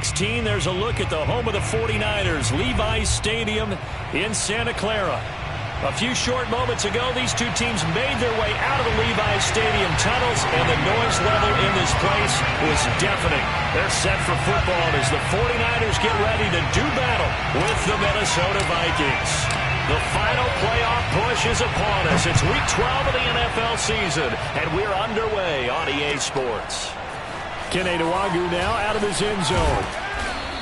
16, there's a look at the home of the 49ers, Levi's Stadium in Santa Clara. A few short moments ago, these two teams made their way out of the Levi's Stadium tunnels, and the noise level in this place was deafening. They're set for football as the 49ers get ready to do battle with the Minnesota Vikings. The final playoff push is upon us. It's Week 12 of the NFL season, and we're underway on EA Sports. kz2 now out of his end zone.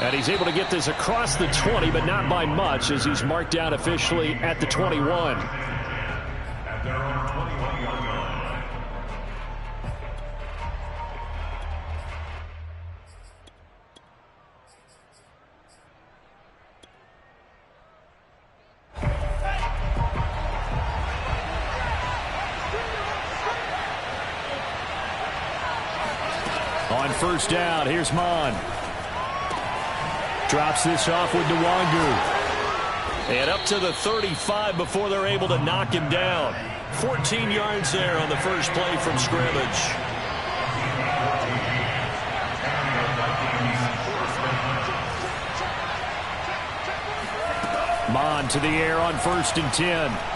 And he's able to get this across the 20, but not by much, as he's marked down officially at the 21. At their own 21-yard line. On first down, here's Mon. Drops this off with Nwangu. And up to the 35 before they're able to knock him down. 14 yards there on the first play from scrimmage. Mon to the air on 1st and 10.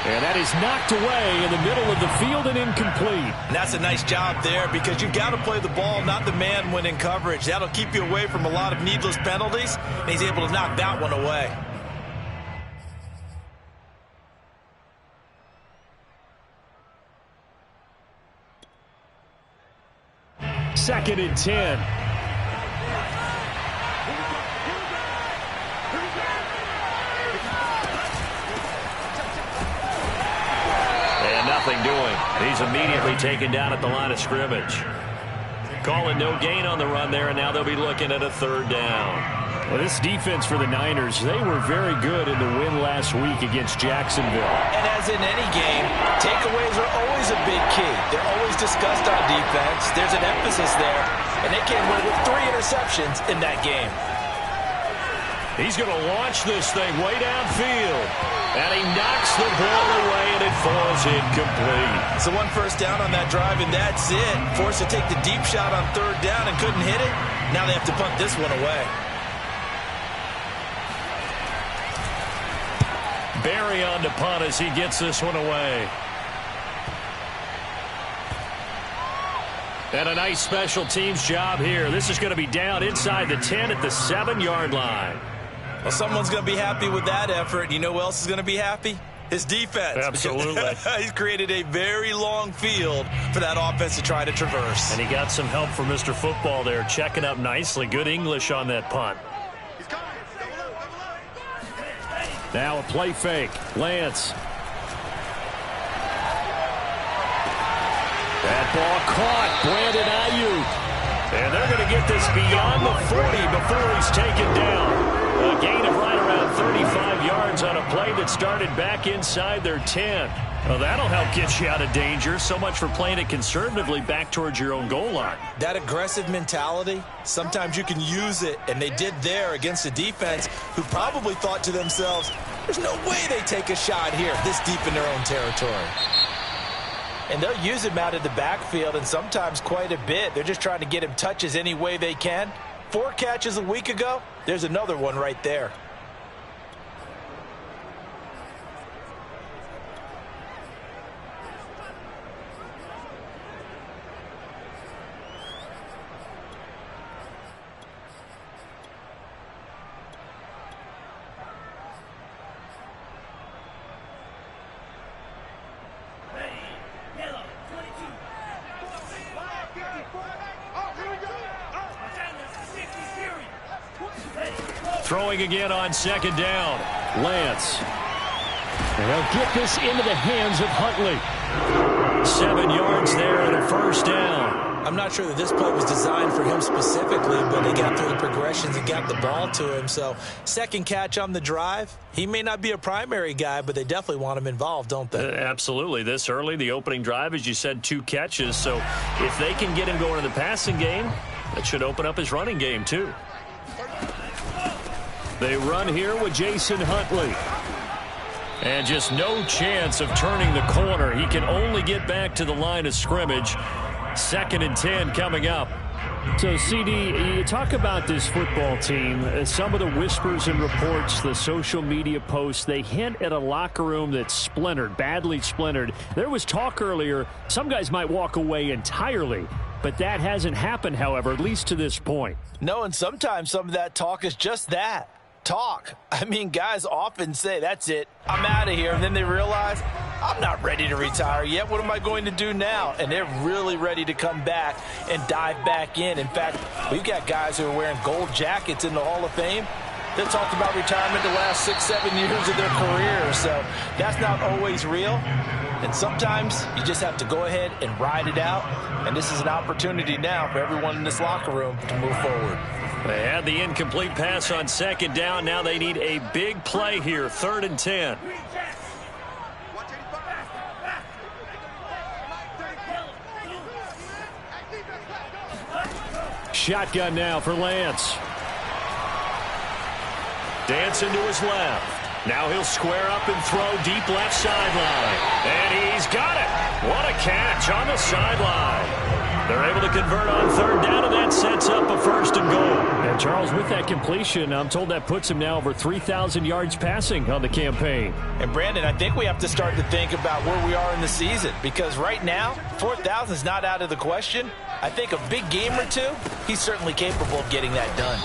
And that is knocked away in the middle of the field and incomplete. And that's a nice job there, because you've got to play the ball, not the man when in coverage. That'll keep you away from a lot of needless penalties, and he's able to knock that one away. Second and 10. Nothing doing. He's immediately taken down at the line of scrimmage. Calling no gain on the run there, and now they'll be looking at a 3rd down. Well, this defense for the Niners, they were very good in the win last week against Jacksonville. And as in any game, takeaways are always a big key. They're always discussed on defense. There's an emphasis there, and they came away with 3 interceptions in that game. He's going to launch this thing way downfield. And he knocks the ball away, and it falls incomplete. So 1 first down on that drive, and that's it. Forced to take the deep shot on 3rd down and couldn't hit it. Now they have to punt this one away. Barry on to punt as he gets this one away. And a nice special teams job here. This is going to be down inside the 10 at the 7-yard line. Well, someone's going to be happy with that effort. You know who else is going to be happy? His defense. Absolutely. He's created a very long field for that offense to try to traverse. And he got some help from Mr. Football there, checking up nicely. Good English on that punt. Now a play fake. Lance. That ball caught. Brandon Ayuk. And they're going to get this beyond the 40 before he's taken down. A gain of right around 35 yards on a play that started back inside their 10. Well, that'll help get you out of danger. So much for playing it conservatively back towards your own goal line. That aggressive mentality, sometimes you can use it, and they did there against a defense who probably thought to themselves, there's no way they take a shot here this deep in their own territory. And they'll use him out of the backfield, and sometimes quite a bit. They're just trying to get him touches any way they can. 4 catches a week ago, there's another one right there. Throwing again on 2nd down. Lance. And they'll get this into the hands of Huntley. 7 yards there and a 1st down. I'm not sure that this play was designed for him specifically, but they got through the progressions and got the ball to him. So 2nd catch on the drive. He may not be a primary guy, but they definitely want him involved, don't they? Absolutely. This early, the opening drive, as you said, 2 catches. So if they can get him going in the passing game, that should open up his running game too. They run here with Jason Huntley. And just no chance of turning the corner. He can only get back to the line of scrimmage. 2nd and 10 coming up. So, CD, you talk about this football team. Some of the whispers and reports, the social media posts, they hint at a locker room that's splintered, badly splintered. There was talk earlier, some guys might walk away entirely. But that hasn't happened, however, at least to this point. No, and sometimes some of that talk is just that. Talk. I mean, guys often say, that's it, I'm out of here. And then they realize, I'm not ready to retire yet. What am I going to do now? And they're really ready to come back and dive back in. In fact, we've got guys who are wearing gold jackets in the Hall of Fame that talked about retirement the last 6-7 years of their career. So that's not always real. And sometimes you just have to go ahead and ride it out. And this is an opportunity now for everyone in this locker room to move forward. They had the incomplete pass on second down. Now they need a big play here, 3rd and 10. Shotgun now for Lance. Dancing to his left. Now he'll square up and throw deep left sideline. And he's got it. What a catch on the sideline. They're able to convert on 3rd down, and that sets up a 1st and goal. And Charles, with that completion, I'm told that puts him now over 3,000 yards passing on the campaign. And Brandon, I think we have to start to think about where we are in the season, because right now, 4,000 is not out of the question. I think a big game or two, he's certainly capable of getting that done.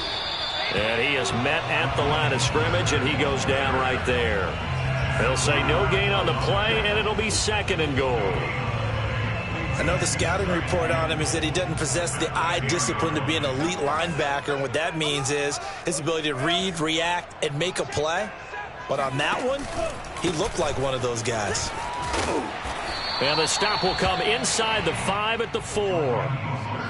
And he is met at the line of scrimmage, and he goes down right there. They'll say no gain on the play, and it'll be 2nd and goal. I know the scouting report on him is that he doesn't possess the eye discipline to be an elite linebacker, and what that means is his ability to read, react, and make a play. But on that one, he looked like one of those guys. And the stop will come inside the 5 at the 4.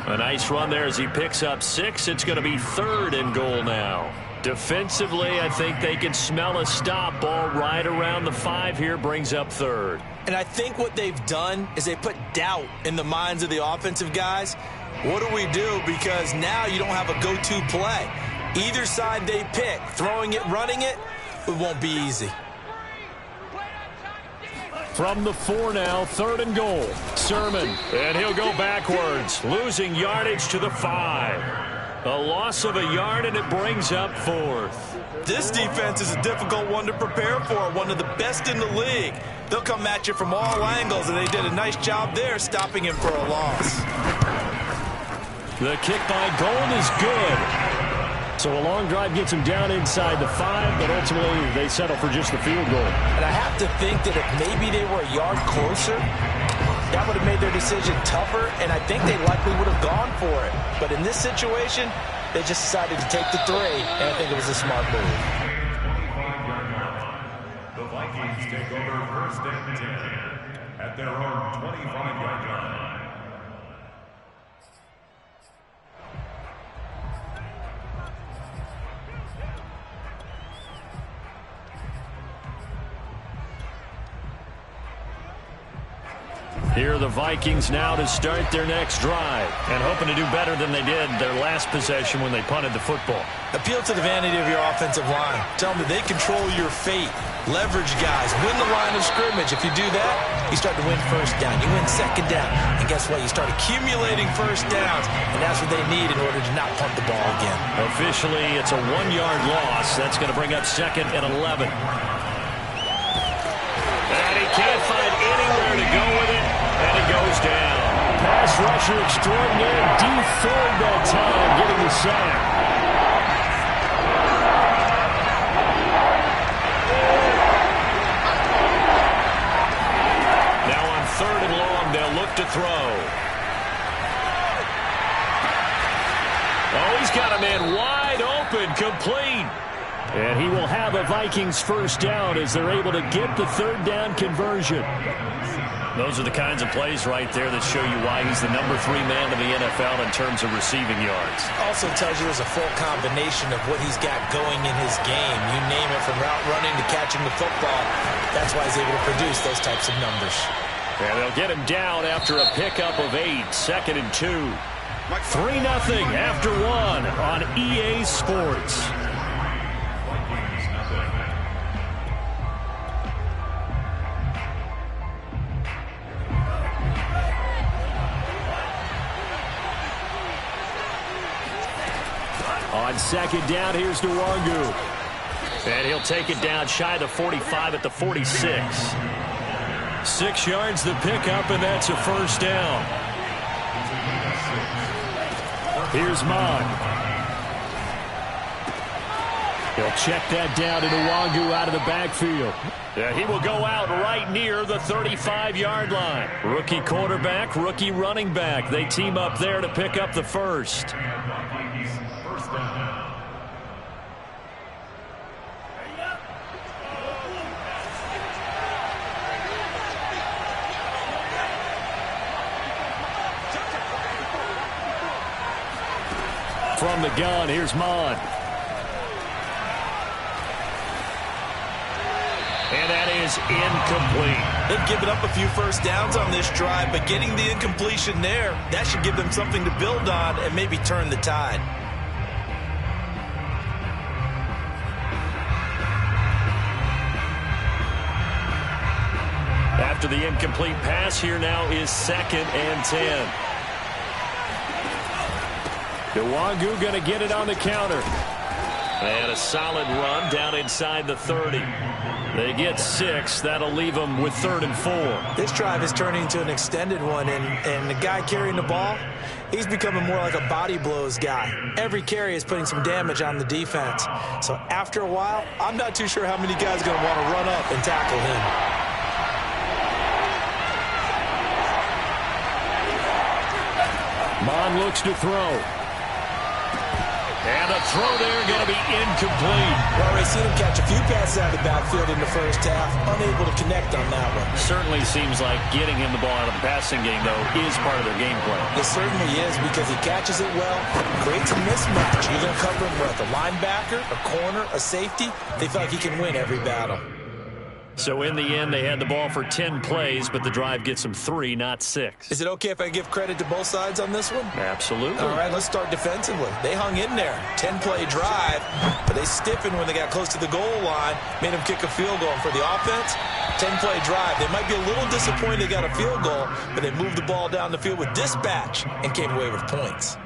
A nice run there as he picks up 6. It's going to be 3rd and goal now. Defensively, I think they can smell a stop. Ball right around the 5 here, brings up 3rd. And I think what they've done is they put doubt in the minds of the offensive guys. What do we do? Because now you don't have a go-to play. Either side they pick, throwing it, running it, it won't be easy. From the 4 now, 3rd and goal. Sermon. And he'll go backwards, losing yardage to the 5. A loss of a yard, and it brings up 4th. This defense is a difficult one to prepare for, one of the best in the league. They'll come at you from all angles, and they did a nice job there stopping him for a loss. The kick by Gold is good. So a long drive gets him down inside the 5, but ultimately they settle for just the field goal. And I have to think that if maybe they were a yard closer, that would have made their decision tougher, and I think they likely would have gone for it. But in this situation, they just decided to take the 3, and I think it was a smart move. The Vikings take over 1st and 10 at their own 25-yard line. Here are the Vikings now to start their next drive, and hoping to do better than they did their last possession when they punted the football. Appeal to the vanity of your offensive line. Tell them that they control your fate. Leverage guys. Win the line of scrimmage. If you do that, you start to win 1st down. You win 2nd down. And guess what? You start accumulating 1st downs, and that's what they need in order to not punt the ball again. Officially, it's a 1-yard loss. That's going to bring up 2nd and 11. And he can't find anywhere to go with it. And he goes down. Pass rusher extraordinaire. D-Ford that time, getting the sack. Now on 3rd and long, they'll look to throw. Oh, he's got a man wide open, complete. And he will have a Vikings 1st down as they're able to get the 3rd down conversion. Those are the kinds of plays right there that show you why he's the number 3 man in the NFL in terms of receiving yards. Also tells you there's a full combination of what he's got going in his game. You name it, from route running to catching the football. That's why he's able to produce those types of numbers. And they'll get him down after a pickup of 8, 2nd and 2. 3-0 after 1 on EA Sports. On second down, here's Nwangu. And he'll take it down shy of the 45 at the 46. 6 yards the pickup, and that's a first down. Here's Mon. He'll check that down to Nwangu out of the backfield. Yeah, he will go out right near the 35-yard line. Rookie quarterback, rookie running back. They team up there to pick up the first. From the gun, here's Mon. And that is incomplete. They've given up a few first downs on this drive, but getting the incompletion there, that should give them something to build on and maybe turn the tide. After the incomplete pass, here now is 2nd and 10. Nwangu going to get it on the counter. And a solid run down inside the 30. They get 6. That'll leave them with 3rd and 4. This drive is turning into an extended one, and the guy carrying the ball, he's becoming more like a body blows guy. Every carry is putting some damage on the defense. So after a while, I'm not too sure how many guys are going to want to run up and tackle him. Mon looks to throw. And a throw there going to be incomplete. Well, we've seen him catch a few passes out of the backfield in the first half, unable to connect on that one. Certainly seems like getting him the ball out of the passing game, though, is part of their game plan. It certainly is, because he catches it well, creates a mismatch. You're going to cover him with a linebacker, a corner, a safety. They feel like he can win every battle. So in the end, they had the ball for 10 plays, but the drive gets them 3, not 6. Is it okay if I give credit to both sides on this one? Absolutely. All right, let's start defensively. They hung in there. 10-play drive, but they stiffened when they got close to the goal line, made them kick a field goal. And for the offense, 10-play drive. They might be a little disappointed they got a field goal, but they moved the ball down the field with dispatch and came away with points.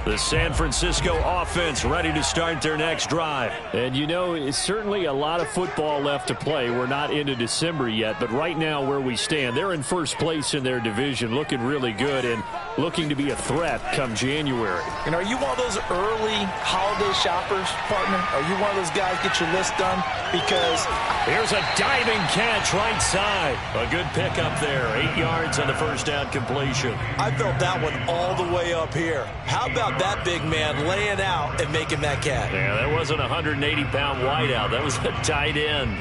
The San Francisco offense ready to start their next drive. And you know, it's certainly a lot of football left to play. We're not into December yet, but right now where we stand, they're in first place in their division, looking really good and looking to be a threat come January. And are you one of those early holiday shoppers, partner? Are you one of those guys get your list done? Because here's a diving catch right side. A good pickup there. 8 yards on the first down completion. I felt that one all the way up here. How about that big man laying out and making that catch? Yeah, that wasn't a 180-pound wideout. That was a tight end.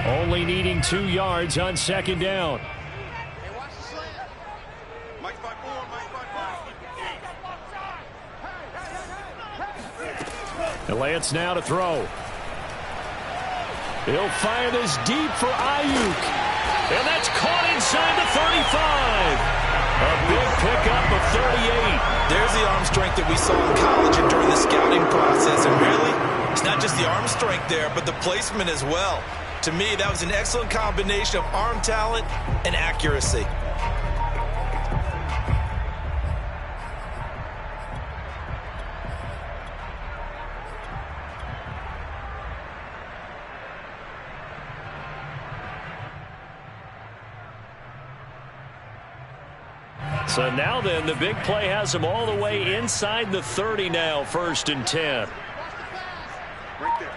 Only needing 2 yards on second down. And Lance now to throw. He'll fire this deep for Ayuk. And that's caught inside the 35. A big pickup of 38. There's the arm strength that we saw in college and during the scouting process. And really, it's not just the arm strength there, but the placement as well. To me, that was an excellent combination of arm talent and accuracy. So now then, the big play has them all the way inside the 30 now, 1st and 10. Right there.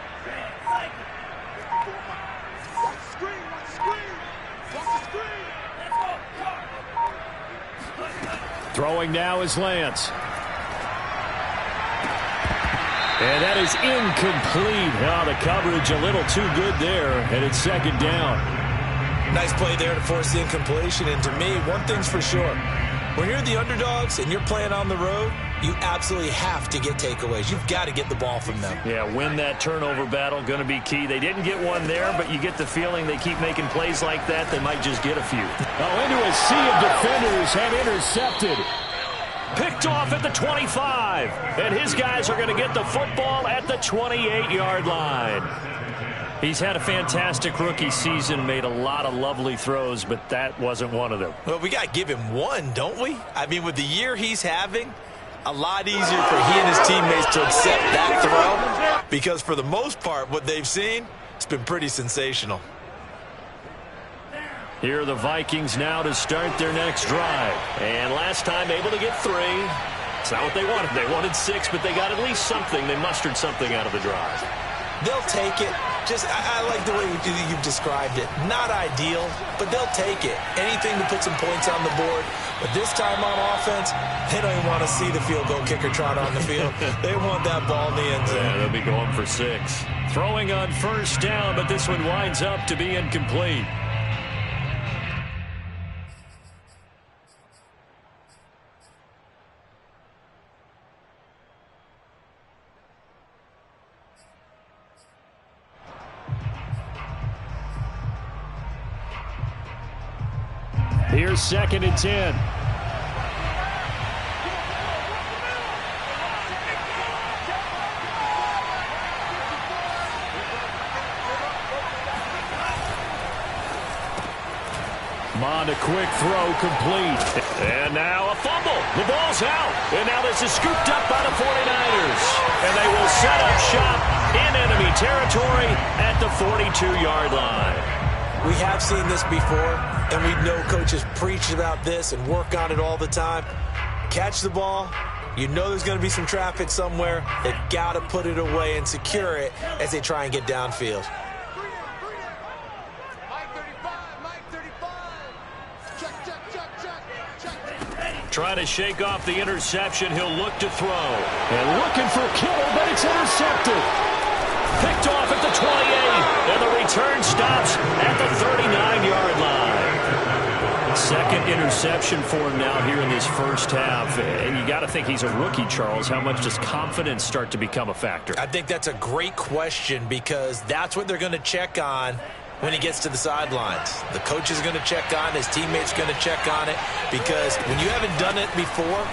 Throwing now is Lance. And that is incomplete. Now the coverage a little too good there, and it's second down. Nice play there to force the incompletion. And to me, one thing's for sure. When you're the underdogs and you're playing on the road, you absolutely have to get takeaways. You've got to get the ball from them. Yeah, win that turnover battle, going to be key. They didn't get one there, but you get the feeling they keep making plays like that, they might just get a few. Oh, into a sea of defenders have intercepted. Picked off at the 25. And his guys are going to get the football at the 28-yard line. He's had a fantastic rookie season, made a lot of lovely throws, but that wasn't one of them. Well, we got to give him one, don't we? I mean, with the year he's having, a lot easier for he and his teammates to accept that throw, because for the most part, what they've seen, it's been pretty sensational. Here are the Vikings now to start their next drive. And last time able to get 3. It's not what they wanted. They wanted 6, but they got at least something. They mustered something out of the drive. They'll take it. I like the way you've described it. Not ideal, but they'll take it. Anything to put some points on the board. But this time on offense, they don't even want to see the field goal kicker trot on the field. They want that ball in the end zone. Yeah, they'll be going for 6. Throwing on first down, but this one winds up to be incomplete. Here's 2nd and 10. Mond, a quick throw, complete. And now a fumble. The ball's out. And now this is scooped up by the 49ers. And they will set up shop in enemy territory at the 42-yard line. We have seen this before, and we know coaches preach about this and work on it all the time. Catch the ball. You know there's going to be some traffic somewhere. They've got to put it away and secure it as they try and get downfield. Trying to shake off the interception. He'll look to throw. And looking for Kittle, but it's intercepted. Picked off at the 28, and the return stops at the 39-yard line. 2nd interception for him now here in this first half. And you got to think he's a rookie, Charles. How much does confidence start to become a factor? I think that's a great question, because that's what they're going to check on when he gets to the sidelines. The coach is going to check on, his teammates going to check on it, because when you haven't done it before,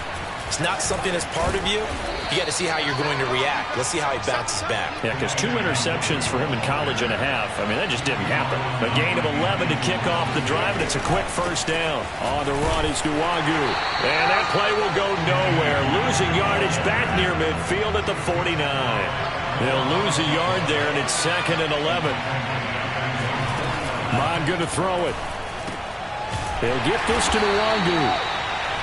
it's not something that's part of you. You got to see how you're going to react. Let's see how he bounces back. Yeah, because 2 interceptions for him in college and a half. I mean, that just didn't happen. A gain of 11 to kick off the drive, and it's a quick first down. On the run is Nwangu. And that play will go nowhere. Losing yardage back near midfield at the 49. They'll lose a yard there, and it's 2nd and 11. Mond going to throw it. They'll get this to Nwangu.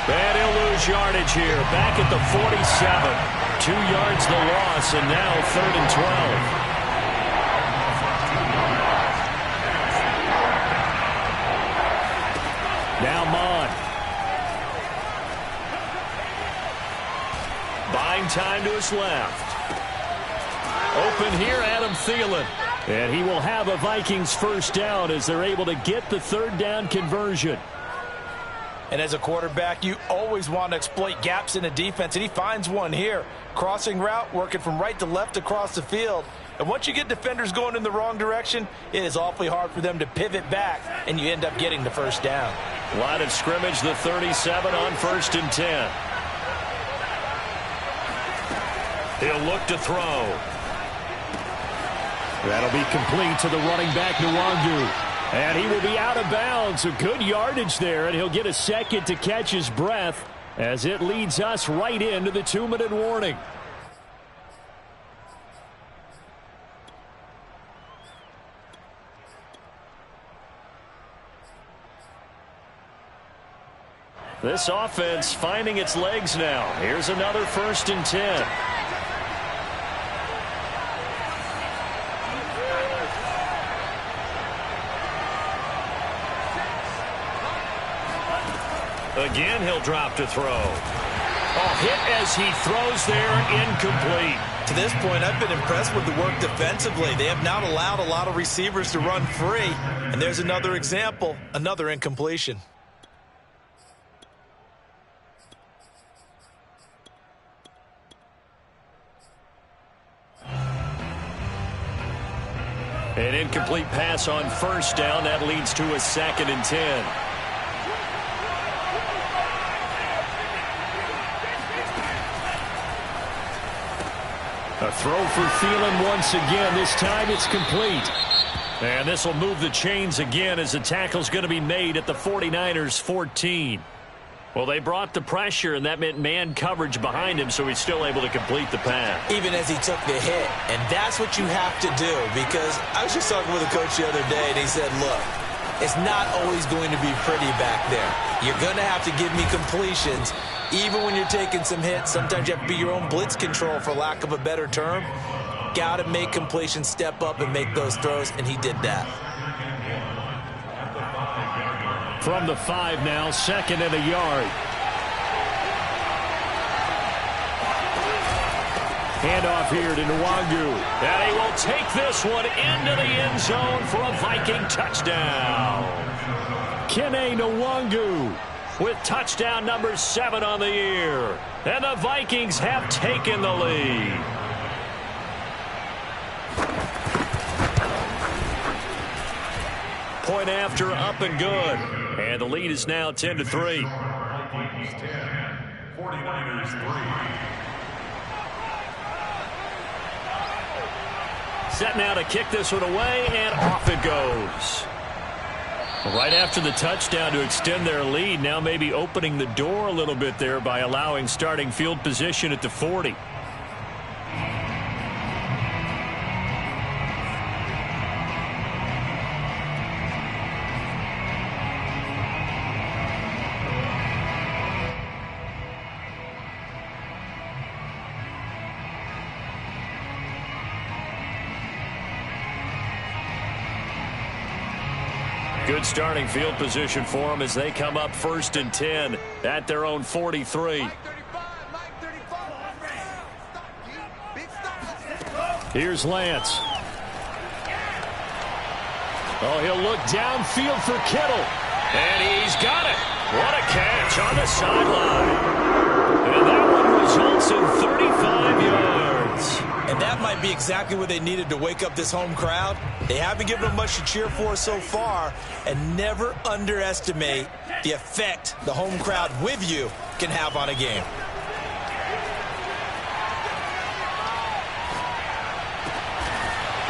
And he'll lose yardage here. Back at the 47. 2 yards the loss, and now 3rd and 12. Now Mond. Buying time to his left. Open here, Adam Thielen. And he will have a Vikings first down as they're able to get the 3rd down conversion. And as a quarterback, you always want to exploit gaps in a defense, and he finds one here. Crossing route, working from right to left across the field. And once you get defenders going in the wrong direction, it is awfully hard for them to pivot back, and you end up getting the first down. Line of scrimmage, the 37 on 1st and 10. He'll look to throw. That'll be complete to the running back, Nwangu. And he will be out of bounds. A good yardage there, and he'll get a second to catch his breath as it leads us right into the 2-minute warning. This offense finding its legs now. Here's another 1st and 10. Again, he'll drop to throw. Hit as he throws there, incomplete. To this point, I've been impressed with the work defensively. They have not allowed a lot of receivers to run free. And there's another example, another incompletion. An incomplete pass on 1st down. That leads to a 2nd and 10. A throw for Thielen once again. This time it's complete. And this will move the chains again as the tackle's going to be made at the 49ers 14. Well, they brought the pressure, and that meant man coverage behind him, so he's still able to complete the pass. Even as he took the hit. And that's what you have to do, because I was just talking with a coach the other day, and he said, look, it's not always going to be pretty back there. You're going to have to give me completions. Even when you're taking some hits, sometimes you have to be your own blitz control, for lack of a better term. Got to make completions, step up and make those throws, and he did that. From the 5 now, 2nd and a yard. Handoff here to Nwangu. And he will take this one into the end zone for a Viking touchdown. Kene Nwangu with touchdown number 7 on the year. And the Vikings have taken the lead. Point after, up and good. And the lead is now 10-3. Vikings 10, 49ers 3. Set now to kick this one away, and off it goes. Right after the touchdown to extend their lead, now maybe opening the door a little bit there by allowing starting field position at the 40. Good starting field position for them as they come up 1st and 10 at their own 43. Here's Lance. Oh, he'll look downfield for Kittle. And he's got it. What a catch on the sideline. And that one results in 35 yards. And that might be exactly what they needed to wake up this home crowd. They haven't given them much to cheer for so far, and never underestimate the effect the home crowd with you can have on a game.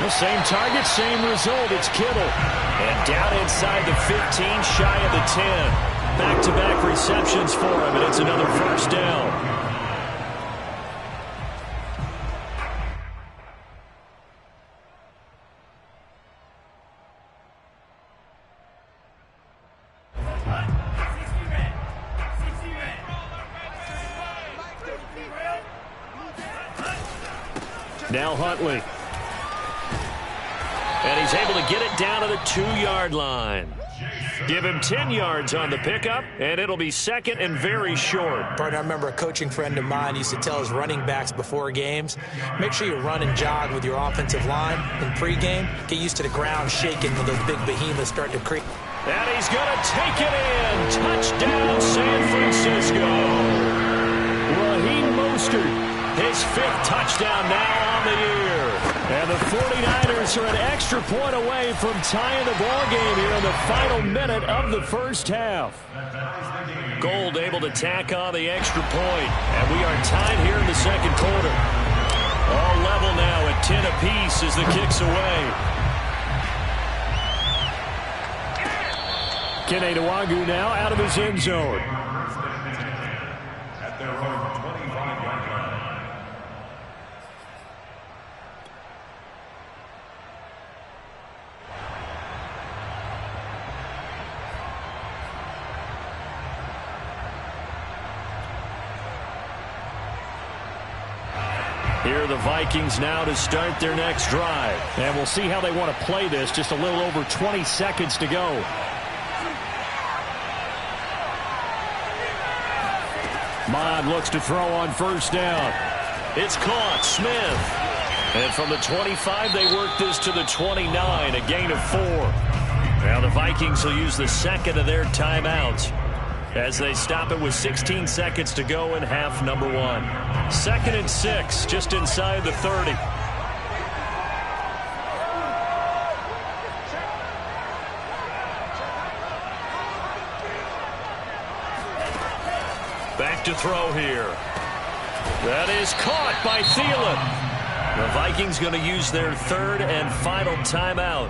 The same target, same result. It's Kittle. And down inside the 15, shy of the 10. Back-to-back receptions for him, and it's another 1st down. Now Huntley. And he's able to get it down to the 2-yard line. Give him 10 yards on the pickup, and it'll be 2nd and very short. Partner, I remember a coaching friend of mine used to tell his running backs before games, make sure you run and jog with your offensive line in pregame. Get used to the ground shaking when those big behemoths start to creep. And he's going to take it in. Touchdown, San Francisco. Raheem Mostert. His 5th touchdown now on the year. And the 49ers are an extra point away from tying the ball game here in the final minute of the 1st half. Gold able to tack on the extra point. And we are tied here in the 2nd quarter. All level now at 10 apiece as the kick's away. Kene Nwangu now out of his end zone. At their own 25-yard line. Here are the Vikings now to start their next drive. And we'll see how they want to play this. Just a little over 20 seconds to go. Mond looks to throw on 1st down. It's caught. Smith. And from the 25, they work this to the 29, a gain of 4. Now the Vikings will use the 2nd of their timeouts as they stop it with 16 seconds to go in half number 1. 2nd and 6, just inside the 30. Back to throw here. That is caught by Thielen. The Vikings going to use their 3rd and final timeout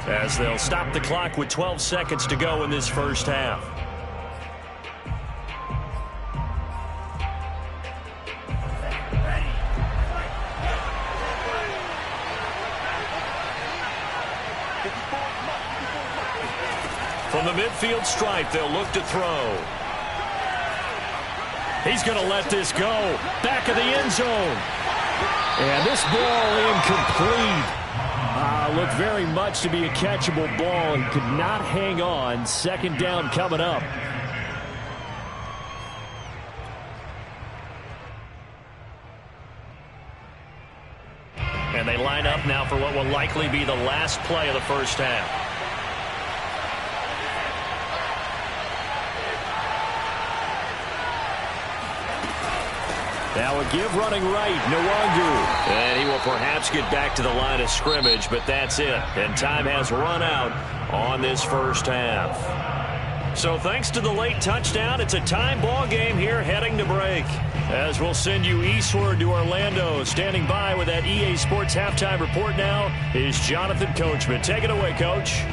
as they'll stop the clock with 12 seconds to go in this first half. From the midfield stripe, they'll look to throw. He's going to let this go. Back of the end zone. And this ball incomplete. Looked very much to be a catchable ball. He could not hang on. Second down coming up. And they line up now for what will likely be the last play of the first half. Now a give running right, Nwangu. And he will perhaps get back to the line of scrimmage, but that's it. And time has run out on this first half. So thanks to the late touchdown, it's a tie ball game here heading to break. As we'll send you eastward to Orlando. Standing by with that EA Sports halftime report now is Jonathan Coachman. Take it away, Coach.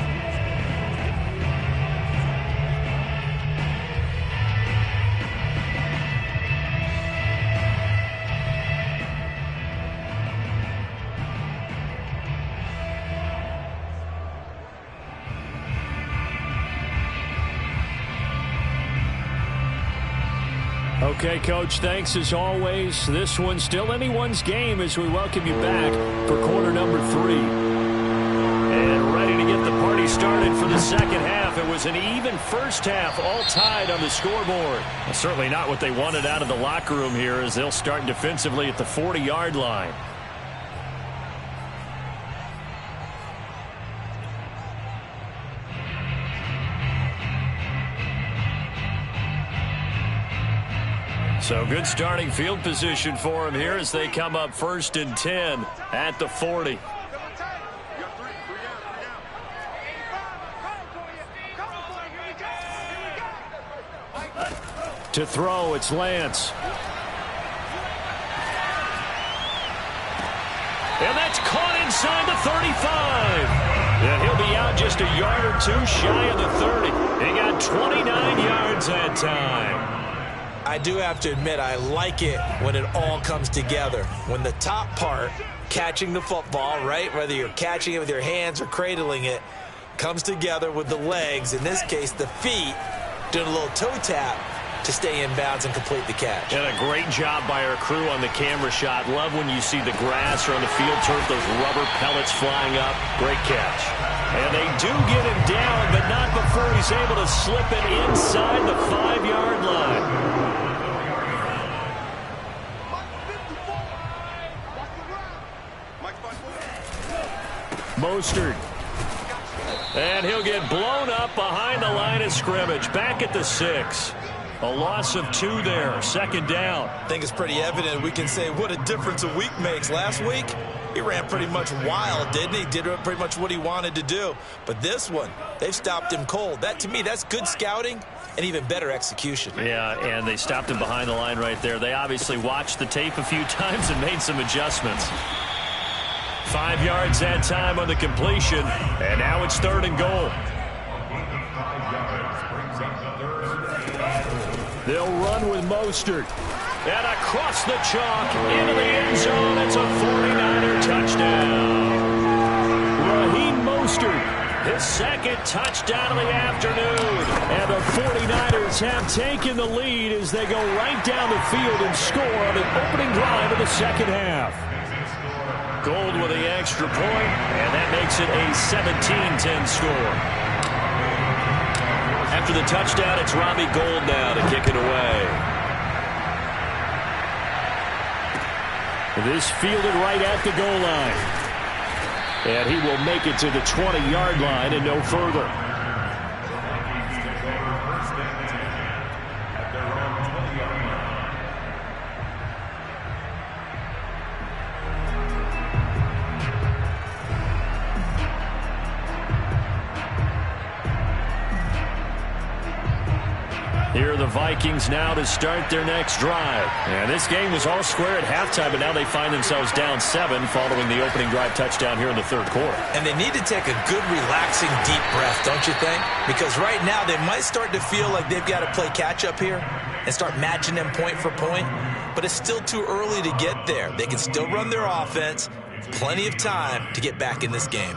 Okay, Coach, thanks as always. This one's still anyone's game as we welcome you back for quarter number 3. And ready to get the party started for the second half. It was an even first half, all tied on the scoreboard. Well, certainly not what they wanted out of the locker room here as they'll start defensively at the 40-yard line. So good starting field position for him here as they come up 1st and 10 at the 40. To throw, it's Lance. And that's caught inside the 35. And he'll be out just a yard or two shy of the 30. He got 29 yards that time. I do have to admit, I like it when it all comes together. When the top part, catching the football, right, whether you're catching it with your hands or cradling it, comes together with the legs, in this case the feet, doing a little toe tap to stay in bounds and complete the catch. And a great job by our crew on the camera shot. Love when you see the grass or on the field turf, those rubber pellets flying up. Great catch. And they do get him down, but not before he's able to slip it inside the 5-yard line. Mostert. And he'll get blown up behind the line of scrimmage. Back at the 6. A loss of 2 there. Second down. I think it's pretty evident. We can say what a difference a week makes. Last week, he ran pretty much wild, didn't he? Did pretty much what he wanted to do. But this one, they've stopped him cold. That, to me, that's good scouting and even better execution. Yeah, and they stopped him behind the line right there. They obviously watched the tape a few times and made some adjustments. 5 yards that time on the completion, and now it's 3rd and goal. They'll run with Mostert. And across the chalk into the end zone. It's a 49er touchdown. Raheem Mostert, his second touchdown of the afternoon. And the 49ers have taken the lead as they go right down the field and score on an opening drive of the second half. Gold with the extra point, and that makes it a 17-10 score. After the touchdown, it's Robbie Gould now to kick it away. This fielded right at the goal line. And he will make it to the 20-yard line and no further. Here are the Vikings now to start their next drive. And this game was all square at halftime, but now they find themselves down 7 following the opening drive touchdown here in the third quarter. And they need to take a good, relaxing, deep breath, don't you think? Because right now they might start to feel like they've got to play catch-up here and start matching them point for point. But it's still too early to get there. They can still run their offense. Plenty of time to get back in this game.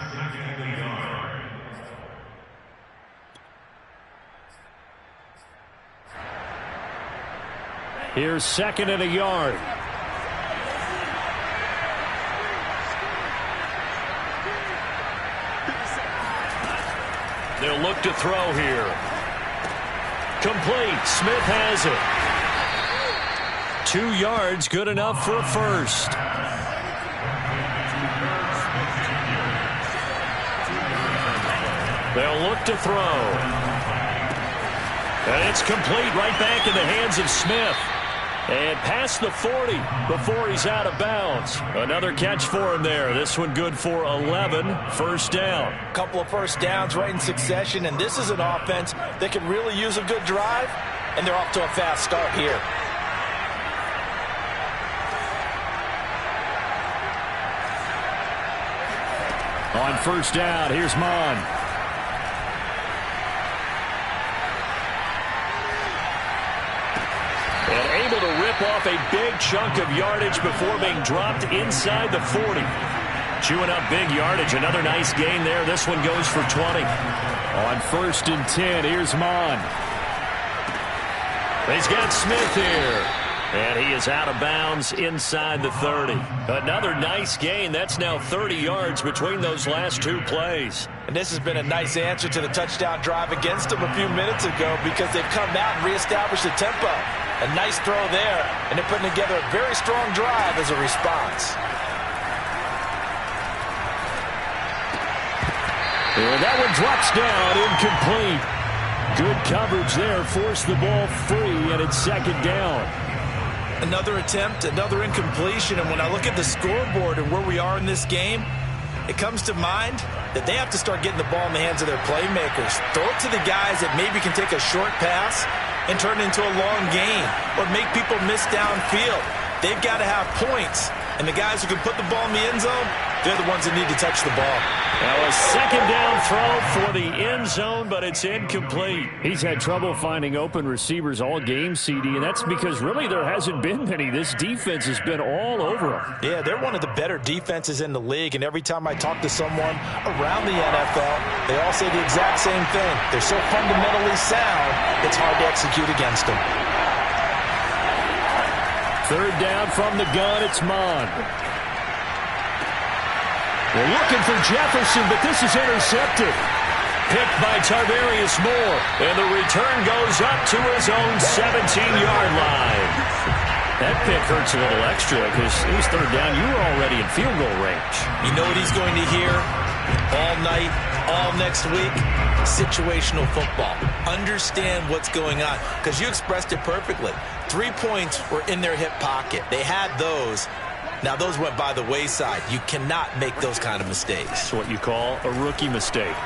Here's 2nd and a yard. They'll look to throw here. Complete. Smith has it. 2 yards, good enough for a first. They'll look to throw. And it's complete right back in the hands of Smith. And past the 40 before he's out of bounds. Another catch for him there. This one good for 11. First down. A couple of first downs right in succession, and this is an offense that can really use a good drive, and they're off to a fast start here. On first down, here's Mon. And able to rip off a big chunk of yardage before being dropped inside the 40. Chewing up big yardage. Another nice gain there. This one goes for 20. On 1st and 10, here's Mon. He's got Smith here. And he is out of bounds inside the 30. Another nice gain. That's now 30 yards between those last 2 plays. And this has been a nice answer to the touchdown drive against them a few minutes ago because they've come out and reestablished the tempo. A nice throw there, and they're putting together a very strong drive as a response. And that one drops down, incomplete. Good coverage there, forced the ball free, and it's 2nd down. Another attempt, another incompletion, and when I look at the scoreboard and where we are in this game, it comes to mind that they have to start getting the ball in the hands of their playmakers. Throw it to the guys that maybe can take a short pass and turn it into a long gain or make people miss downfield. They've got to have points, and the guys who can put the ball in the end zone, they're the ones that need to touch the ball. Now a 2nd down throw for the end zone, but it's incomplete. He's had trouble finding open receivers all game, CD, and that's because really there hasn't been many. This defense has been all over him. Yeah, they're one of the better defenses in the league, and every time I talk to someone around the NFL, they all say the exact same thing. They're so fundamentally sound, it's hard to execute against them. 3rd down from the gun, it's Mon. They're looking for Jefferson, but this is intercepted. Picked by Tarvarius Moore, and the return goes up to his own 17-yard line. That pick hurts a little extra because it was 3rd down. You were already in field goal range. You know what he's going to hear all night, all next week? Situational football. Understand what's going on, because you expressed it perfectly. 3 points were in their hip pocket. They had those. Now, those went by the wayside. You cannot make those kind of mistakes. That's what you call a rookie mistake.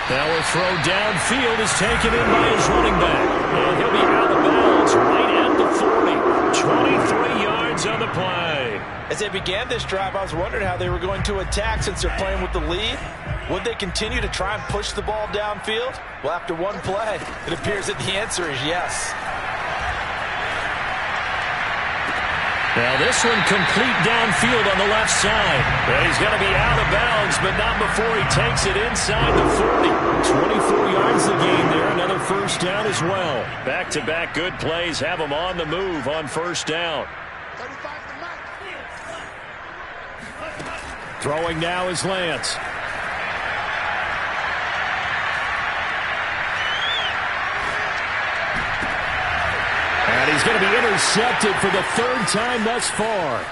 Now a throw downfield is taken in by his running back. And he'll be out of bounds right at the 40. 23 yards on the play. As they began this drive, I was wondering how they were going to attack since they're playing with the lead. Would they continue to try and push the ball downfield? Well, after one play, it appears that the answer is yes. Now this one complete downfield on the left side. Well, he's going to be out of bounds, but not before he takes it inside the 40. 24 yards the gain there. Another first down as well. Back-to-back good plays have him on the move on first down. Throwing now is Lance. And he's going to be intercepted for the 3rd time thus far.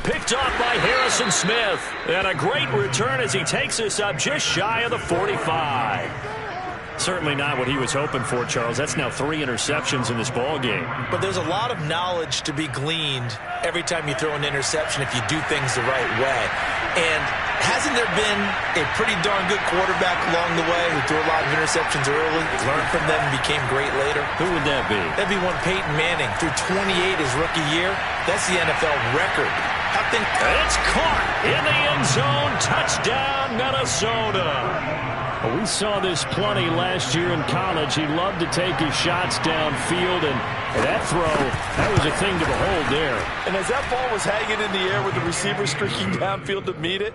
Picked off by Harrison Smith. And a great return as he takes us up just shy of the 45. Certainly not what he was hoping for, Charles. That's now 3 interceptions in this ball game. But there's a lot of knowledge to be gleaned every time you throw an interception if you do things the right way. And Hasn't there been a pretty darn good quarterback along the way who threw a lot of interceptions early, learned from them, and became great later? Who would that be? That'd be one Peyton Manning. Threw 28 his rookie year. That's the NFL record. It's caught in the end zone. Touchdown, Minnesota. Well, we saw this plenty last year in college. He loved to take his shots downfield, and that throw, that was a thing to behold there. And as that ball was hanging in the air with the receiver streaking downfield to meet it,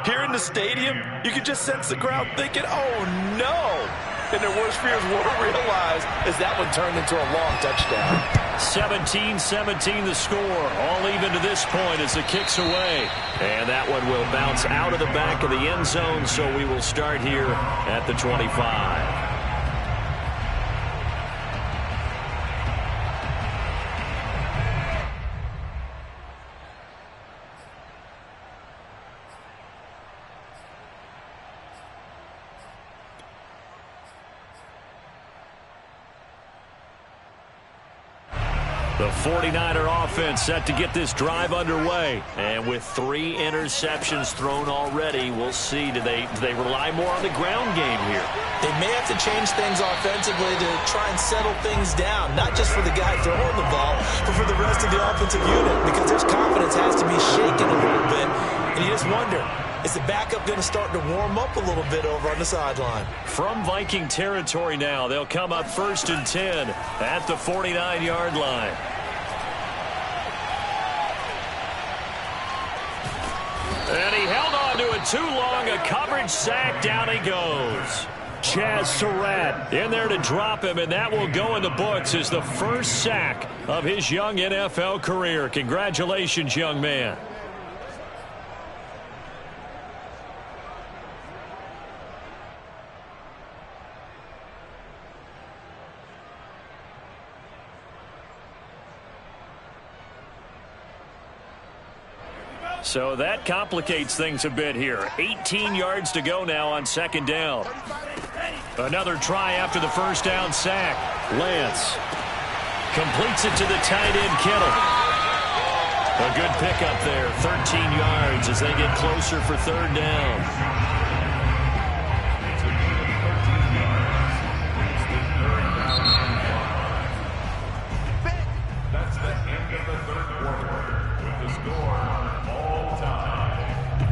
here in the stadium, you could just sense the crowd thinking, oh, no. And their worst fears were realized as that one turned into a long touchdown. 17-17 the score. All even to this point as the kick's away. And that one will bounce out of the back of the end zone, so we will start here at the 25. The 49er offense set to get this drive underway. And with 3 interceptions thrown already, we'll see. Do they rely more on the ground game here? They may have to change things offensively to try and settle things down, not just for the guy throwing the ball, but for the rest of the offensive unit, because their confidence has to be shaken a little bit. And you just wonder, is the backup going to start to warm up a little bit over on the sideline? From Viking territory now, they'll come up 1st and 10 at the 49-yard line. And he held on to it too long. A coverage sack. Down he goes. Chaz Surratt in there to drop him, and that will go in the books as the first sack of his young NFL career. Congratulations, young man. So that complicates things a bit here. 18 yards to go now on 2nd down. Another try after the first down sack. Lance completes it to the tight end, Kittle. A good pickup there, 13 yards as they get closer for 3rd down.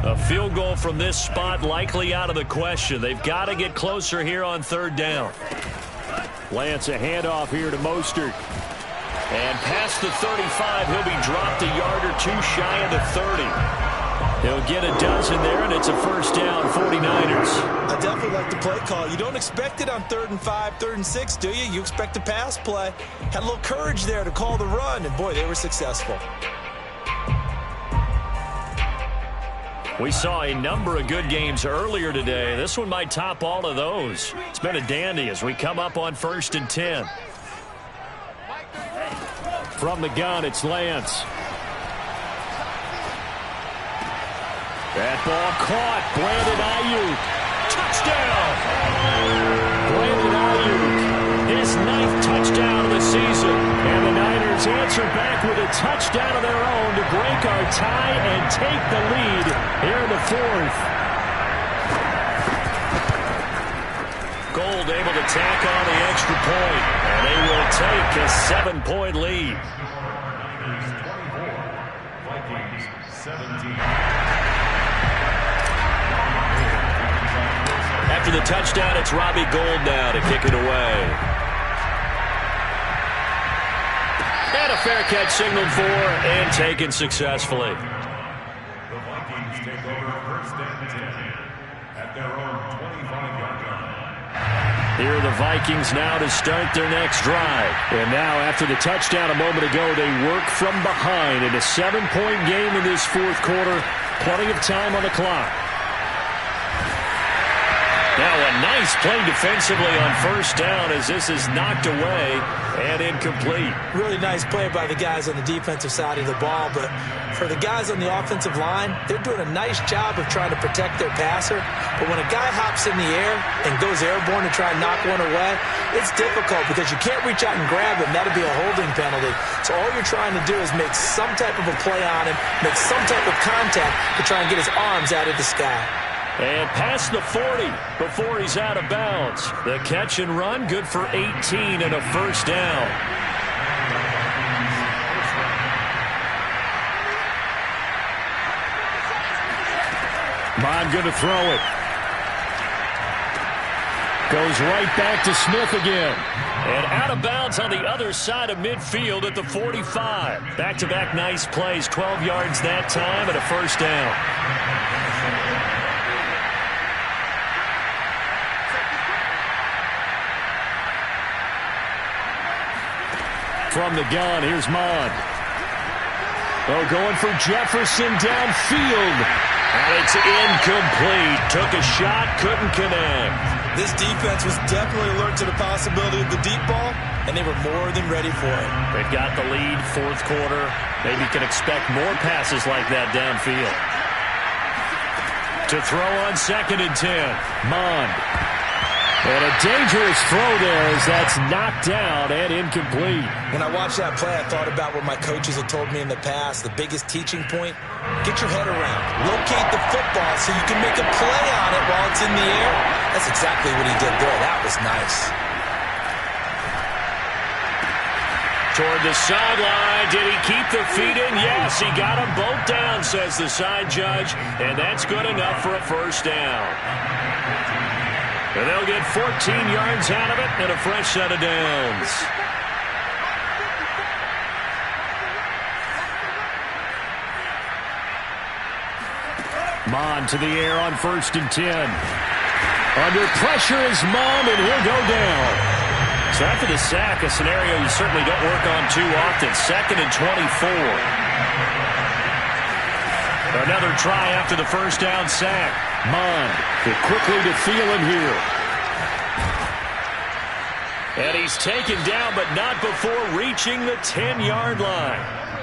A field goal from this spot likely out of the question. They've got to get closer here on 3rd down. Lance, a handoff here to Mostert. And past the 35, he'll be dropped a yard or two shy of the 30. He'll get a dozen there, and it's a 1st down, 49ers. I definitely like the play call. You don't expect it on 3rd and 5, 3rd and 6, do you? You expect a pass play. Had a little courage there to call the run, and boy, they were successful. We saw a number of good games earlier today. This one might top all of those. It's been a dandy as we come up on 1st and 10. From the gun, it's Lance. That ball caught. Brandon Ayuk. Touchdown! Brandon Ayuk, his 9th touchdown of the season. And the Niners answer back with a touchdown of their own to break our tie and take the lead here in the 4th. Gold able to tack on the extra point, and they will take a 7-point lead. Vikings 17. After the touchdown, it's Robbie Gould now to kick it away. And a fair catch signaled for and taken successfully. The Vikings take over 1st and 10 at their own 25-yard line. Here are the Vikings now to start their next drive. And now after the touchdown a moment ago, they work from behind in a 7-point game in this 4th quarter. Plenty of time on the clock. Now a nice play defensively on first down as this is knocked away and incomplete. Really nice play by the guys on the defensive side of the ball, but for the guys on the offensive line, they're doing a nice job of trying to protect their passer. But when a guy hops in the air and goes airborne to try and knock one away, it's difficult because you can't reach out and grab him. That'll be a holding penalty. So all you're trying to do is make some type of a play on him, make some type of contact to try and get his arms out of the sky. And past the 40 before he's out of bounds. The catch and run, good for 18 and a first down. Bond going to throw it. Goes right back to Smith again. And out of bounds on the other side of midfield at the 45. Back-to-back nice plays, 12 yards that time and a first down. From the gun, here's Mond. Oh, going for Jefferson downfield. And it's incomplete. Took a shot, couldn't connect. This defense was definitely alert to the possibility of the deep ball, and they were more than ready for it. They've got the lead, fourth quarter. Maybe can expect more passes like that downfield. To throw on 2nd and 10. Mond. And a dangerous throw there as that's knocked down and incomplete. When I watched that play, I thought about what my coaches had told me in the past. The biggest teaching point, get your head around. Locate the football so you can make a play on it while it's in the air. That's exactly what he did there. That was nice. Toward the sideline. Did he keep the feet in? Yes, he got them both down, says the side judge. And that's good enough for a first down. And they'll get 14 yards out of it and a fresh set of downs. Mond to the air on 1st and 10. Under pressure is Mond, and he'll go down. So after the sack, a scenario you certainly don't work on too often. 2nd and 24. Another try after the first down sack. Mond quickly to Thielen here. And he's taken down, but not before reaching the 10-yard line.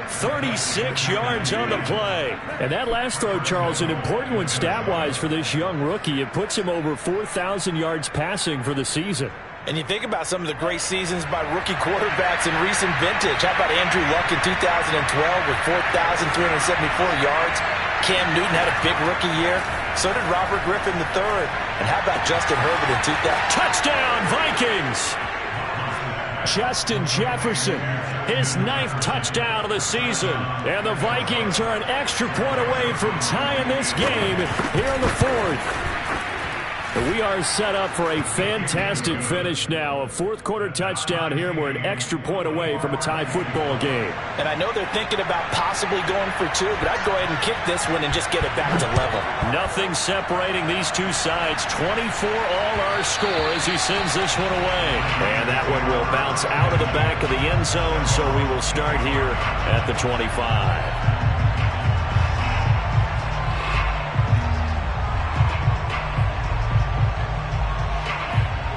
36 yards on the play. And that last throw, Charles, an important one stat-wise for this young rookie. It puts him over 4,000 yards passing for the season. And you think about some of the great seasons by rookie quarterbacks in recent vintage. How about Andrew Luck in 2012 with 4,374 yards? Cam Newton had a big rookie year. So did Robert Griffin III. And how about Justin Herbert in 2000? Touchdown, Vikings! Justin Jefferson, his 9th touchdown of the season. And the Vikings are an extra point away from tying this game here in the 4th. We are set up for a fantastic finish now. A fourth-quarter touchdown here. We're an extra point away from a tie football game. And I know they're thinking about possibly going for 2, but I'd go ahead and kick this one and just get it back to level. Nothing separating these two sides. 24 all our score as he sends this one away. And that one will bounce out of the back of the end zone, so we will start here at the 25.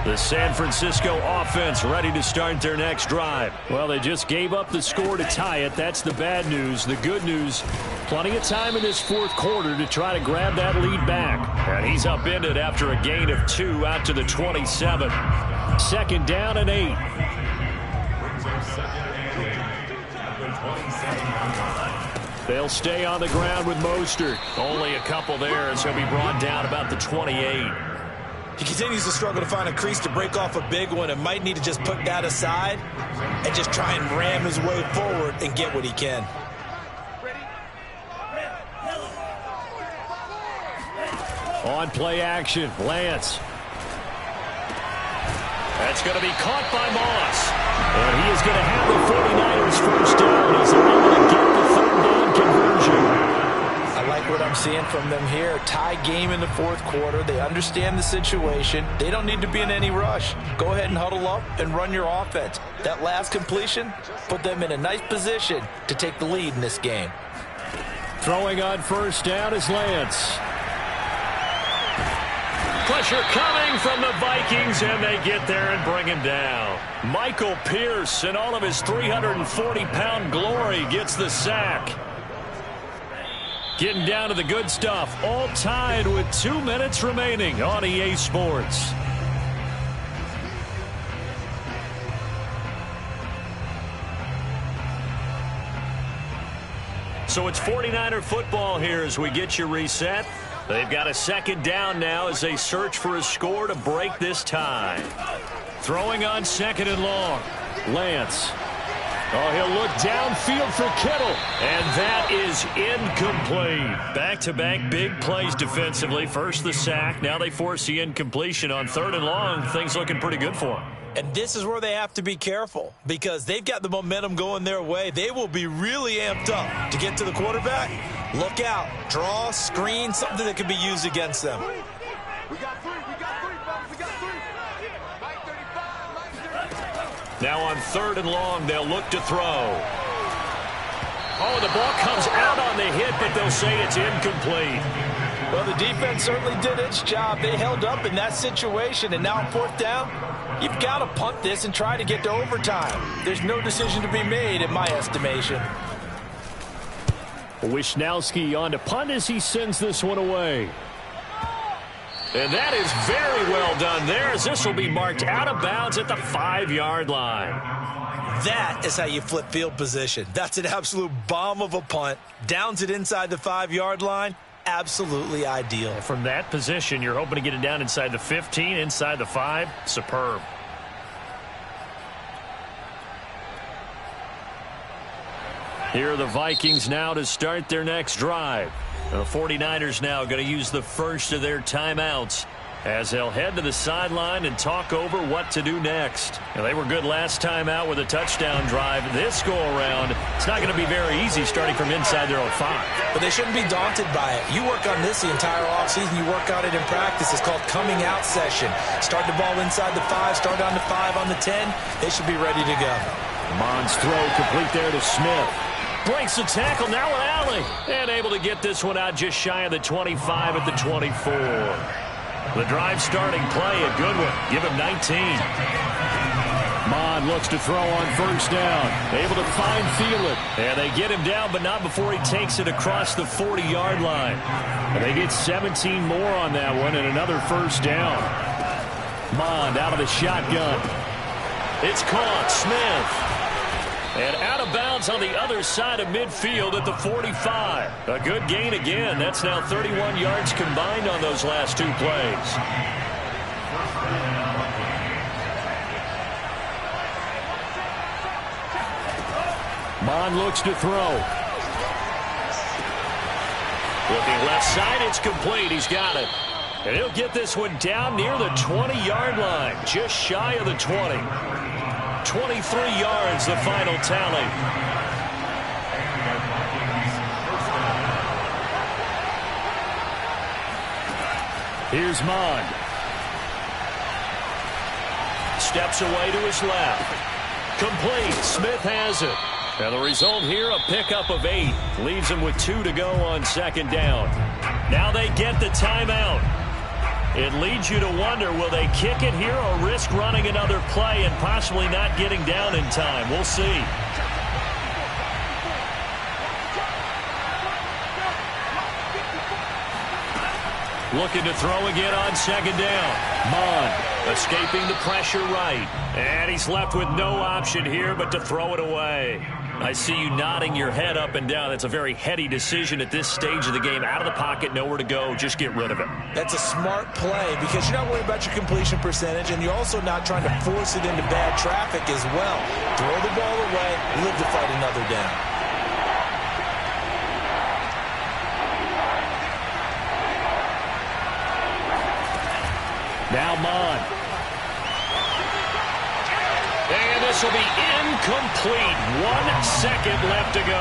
The San Francisco offense ready to start their next drive. Well, they just gave up the score to tie it. That's the bad news. The good news, plenty of time in this fourth quarter to try to grab that lead back. And he's upended after a gain of 2 out to the 27. 2nd down and 8. They'll stay on the ground with Mostert. Only a couple there as he'll be brought down about the 28. He continues to struggle to find a crease to break off a big one and might need to just put that aside and just try and ram his way forward and get what he can. On play action, Lance. That's going to be caught by Moss. And he is going to have the 49ers first down as they're able to get the 3rd down conversion. I like what I'm seeing from them here. Tie game in the fourth quarter. They understand the situation. They don't need to be in any rush. Go ahead and huddle up and run your offense. That last completion put them in a nice position to take the lead in this game. Throwing on first down is Lance. Pressure coming from the Vikings, and they get there and bring him down. Michael Pierce, in all of his 340-pound glory, gets the sack. Getting down to the good stuff, all tied with 2 minutes remaining on EA Sports. So it's 49er football here as we get you reset. They've got a second down now as they search for a score to break this tie. Throwing on second and long. Lance. Oh, he'll look downfield for Kittle. And that is incomplete. Back-to-back big plays defensively. First the sack. Now they force the incompletion on third and long. Things looking pretty good for them. And this is where they have to be careful because they've got the momentum going their way. They will be really amped up to get to the quarterback. Look out. Draw, screen, something that can be used against them. We got three, folks. We got three. Mike 35, Mike 35. Now on third and long, they'll look to throw. Oh, the ball comes out on the hit, but they'll say it's incomplete. Well, the defense certainly did its job. They held up in that situation, and now on fourth down, you've got to punt this and try to get to overtime. There's no decision to be made in my estimation. Wisnowski on to punt as he sends this one away. And that is very well done there as this will be marked out of bounds at the 5-yard line. That is how you flip field position. That's an absolute bomb of a punt. Downs it inside the 5-yard line. Absolutely ideal. From that position, you're hoping to get it down inside the 15, inside the 5. Superb. Here are the Vikings now to start their next drive. The 49ers now going to use the first of their timeouts as they'll head to the sideline and talk over what to do next. Now, they were good last time out with a touchdown drive. This go-around, it's not going to be very easy starting from inside their own 5. But they shouldn't be daunted by it. You work on this the entire offseason. You work on it in practice. It's called coming out session. Start the ball inside the 5, start on the 5 on the 10. They should be ready to go. Mons throw complete there to Smith. Breaks the tackle, now an alley. And able to get this one out just shy of the 25 at the 24. The drive starting play, a good one. Give him 19. Mon looks to throw on first down. Able to find Thielen. And they get him down, but not before he takes it across the 40-yard line. And they get 17 more on that one and another first down. Mond out of the shotgun. It's caught. Smith. And out of bounds on the other side of midfield at the 45. A good gain again. That's now 31 yards combined on those last 2 plays. Mond looks to throw. Looking left side, it's complete. He's got it. And he'll get this one down near the 20-yard line, just shy of the 20. 23 yards, the final tally. Here's Mond. Steps away to his left. Complete. Smith has it. And the result here, a pickup of 8. Leaves him with 2 to go on second down. Now they get the timeout. It leads you to wonder, will they kick it here or risk running another play and possibly not getting down in time? We'll see. Looking to throw again on second down. Mond escaping the pressure right. And he's left with no option here but to throw it away. I see you nodding your head up and down. That's a very heady decision at this stage of the game. Out of the pocket, nowhere to go. Just get rid of it. That's a smart play because you're not worried about your completion percentage, and you're also not trying to force it into bad traffic as well. Throw the ball away, live to fight another down. Now Mond. And this will be incomplete. 1 second left to go.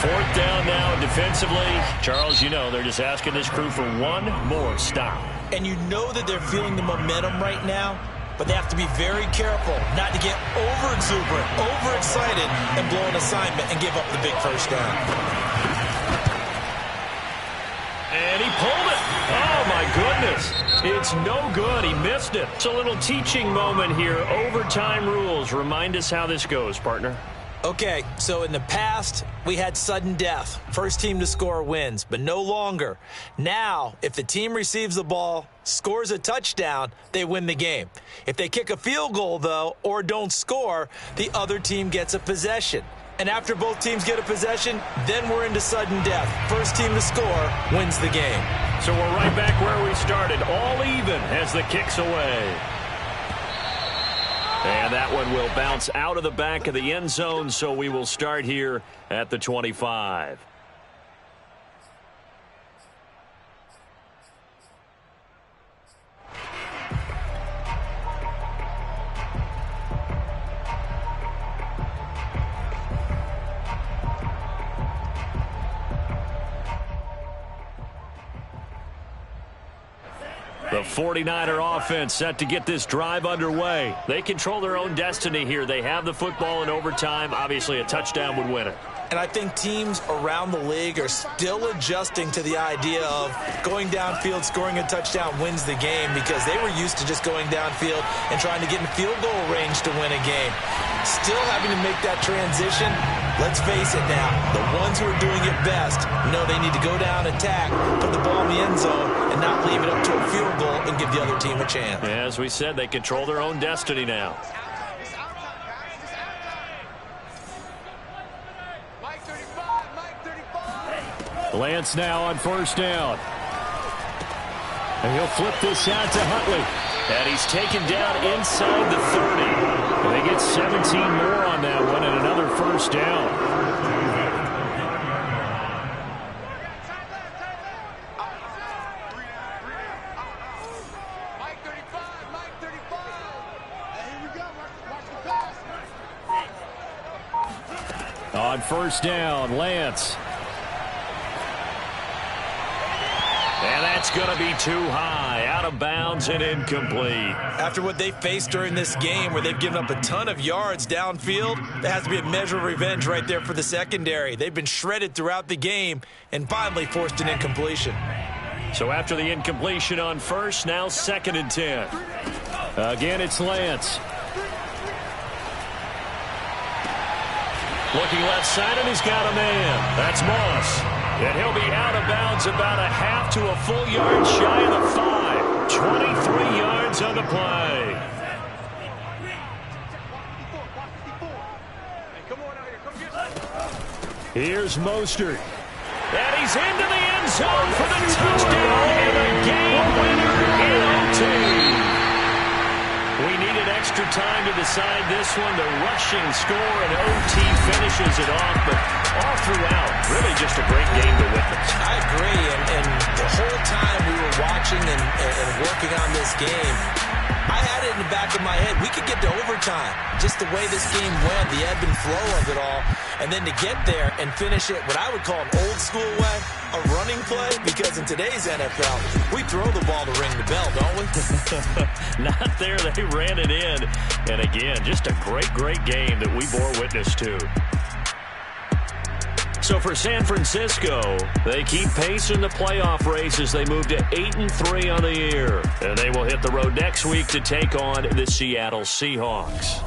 Fourth down now defensively. Charles, you know, they're just asking this crew for one more stop. And you know that they're feeling the momentum right now, but they have to be very careful not to get over-exuberant, overexcited, and blow an assignment and give up the big first down. And he pulled it. Oh, my goodness. It's no good. He missed it. It's a little teaching moment here. Overtime rules. Remind us how this goes, partner. Okay, so in the past, we had sudden death. First team to score wins, but no longer. Now, if the team receives the ball, scores a touchdown, they win the game. If they kick a field goal, though, or don't score, the other team gets a possession. And after both teams get a possession, then we're into sudden death. First team to score wins the game. So we're right back where we started, all even as the kick's away. And that one will bounce out of the back of the end zone, so we will start here at the 25. The 49er offense set to get this drive underway. They control their own destiny here. They have the football in overtime. Obviously, a touchdown would win it. And I think teams around the league are still adjusting to the idea of going downfield, scoring a touchdown wins the game, because they were used to just going downfield and trying to get in field goal range to win a game. Still having to make that transition. Let's face it now, the ones who are doing it best know they need to go down, attack, put the ball in the end zone, and not leave it up to a field goal and give the other team a chance. As we said, they control their own destiny now. Lance now on first down. And he'll flip this out to Huntley. And he's taken down inside the 30. And they get 17 more on that one and another first down. On first down, Lance. And that's going to be too high, out of bounds and incomplete. After what they faced during this game, where they've given up a ton of yards downfield, there has to be a measure of revenge right there for the secondary. They've been shredded throughout the game and finally forced an incompletion. So after the incompletion on first, now 2nd and 10. Again, it's Lance. Looking left side, and he's got a man. That's Moss. And he'll be out of bounds about a half to a full yard shy of the 5. 23 yards on the play. Here's Mostert. And he's into the end zone for the touchdown and a game winner in OT. We needed extra time to decide this one. The rushing score and OT finishes it off, but all throughout, really just a great game to witness. I agree, and the whole time we were watching and working on this game, I had it in the back of my head. We could get to overtime. Just the way this game went, the ebb and flow of it all. And then to get there and finish it what I would call an old school way, a running play, because in today's NFL, we throw the ball to ring the bell, don't we? Not there. They ran it in. And again, just a great, great game that we bore witness to. So for San Francisco, they keep pace in the playoff race as they move to 8-3 on the year. And they will hit the road next week to take on the Seattle Seahawks.